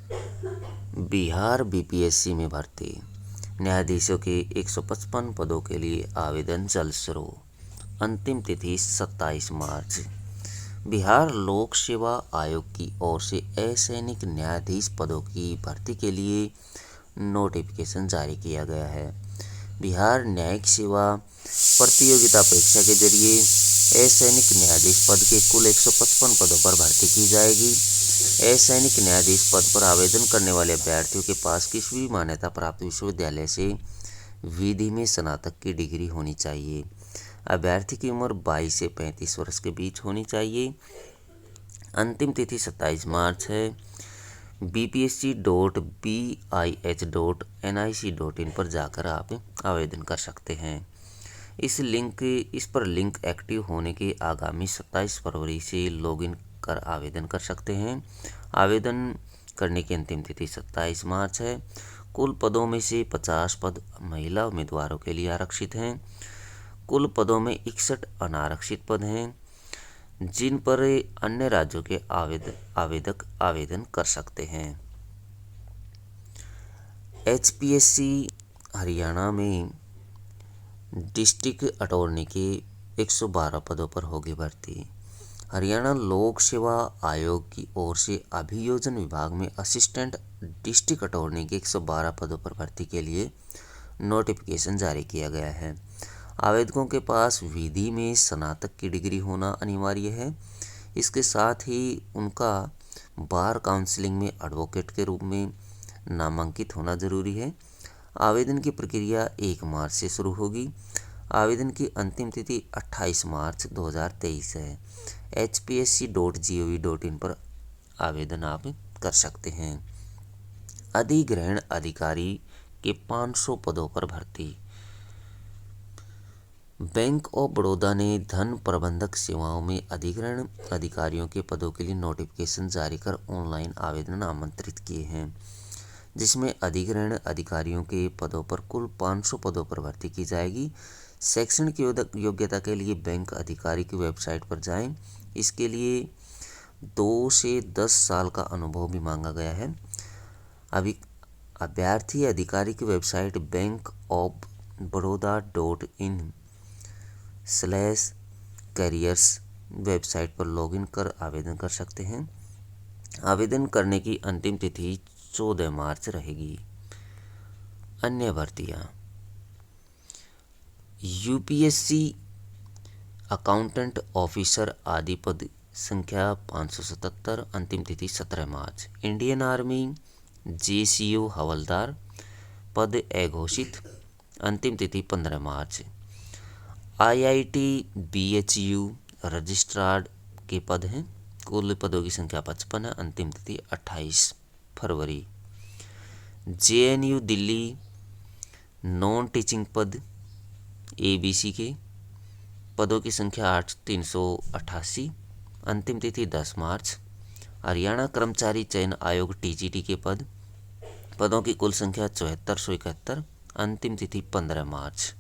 Bihar BPSC में भर्ती न्यायाधीशों के 155 पदों के लिए आवेदन जल्द शुरू। अंतिम तिथि 27 मार्च। बिहार लोक सेवा आयोग की ओर से असैनिक न्यायाधीश पदों की भर्ती के लिए नोटिफिकेशन जारी किया गया है। बिहार न्यायिक सेवा प्रतियोगिता परीक्षा के जरिए असैनिक न्यायाधीश पद के कुल 155 पदों पर भर्ती की जाएगी। असैनिक न्यायाधीश पद पर आवेदन करने वाले अभ्यर्थियों के पास किसी भी मान्यता प्राप्त विश्वविद्यालय से विधि में स्नातक की डिग्री होनी चाहिए। अभ्यर्थी की उम्र 22 से 35 वर्ष के बीच होनी चाहिए। अंतिम तिथि 27 मार्च है। bpsc.bih.nic.in पर जाकर आप आवेदन कर सकते हैं। इस पर लिंक एक्टिव होने के आगामी 27 फरवरी से लॉगिन कर आवेदन कर सकते हैं। आवेदन करने की अंतिम तिथि 27 मार्च है। कुल पदों में से 50 पद महिला उम्मीदवारों के लिए आरक्षित हैं। कुल पदों में 61 अनारक्षित पद हैं, जिन पर अन्य राज्यों के आवेदक आवेदन कर सकते हैं। एचपीएससी हरियाणा में डिस्ट्रिक्ट अटॉर्नी के 112 पदों पर होगी भर्ती। हरियाणा लोक सेवा आयोग की ओर से अभियोजन विभाग में असिस्टेंट डिस्ट्रिक्ट अटॉर्नी के 112 पदों पर भर्ती के लिए नोटिफिकेशन जारी किया गया है। आवेदकों के पास विधि में स्नातक की डिग्री होना अनिवार्य है। इसके साथ ही उनका बार काउंसिलिंग में एडवोकेट के रूप में नामांकित होना जरूरी है। आवेदन की प्रक्रिया 1 मार्च से शुरू होगी। आवेदन की अंतिम तिथि 28 मार्च 2023 है। hpsc.gov.in पर आवेदन आप कर सकते हैं। अधिग्रहण अधिकारी के 500 पदों पर भर्ती। बैंक ऑफ बड़ौदा ने धन प्रबंधक सेवाओं में अधिग्रहण अधिकारियों के पदों के लिए नोटिफिकेशन जारी कर ऑनलाइन आवेदन आमंत्रित किए हैं, जिसमें अधिग्रहण अधिकारियों के पदों पर कुल 500 पदों पर भर्ती की जाएगी। शैक्षणिक योग्यता के लिए बैंक अधिकारी की वेबसाइट पर जाएं। इसके लिए 2 से 10 साल का अनुभव भी मांगा गया है। अभी अभ्यर्थी अधिकारी की वेबसाइट bankofbaroda.in/careers वेबसाइट पर लॉगिन कर आवेदन कर सकते हैं। आवेदन करने की अंतिम तिथि 14 मार्च रहेगी। अन्य भर्तियां। यूपीएससी अकाउंटेंट ऑफिसर आदि पद संख्या 577, अंतिम तिथि 17 मार्च। इंडियन आर्मी जेसीओ हवलदार पद अघोषित, अंतिम तिथि 15 मार्च। आईआईटी बीएचयू रजिस्ट्रार के पद हैं। कुल पदों की संख्या 55 है, अंतिम तिथि 28 फरवरी। जेएनयू दिल्ली नॉन टीचिंग पद एबीसी के पदों की संख्या 388, अंतिम तिथि 10 मार्च। हरियाणा कर्मचारी चयन आयोग टीजीटी के पदों की कुल संख्या 7471, अंतिम तिथि 15 मार्च।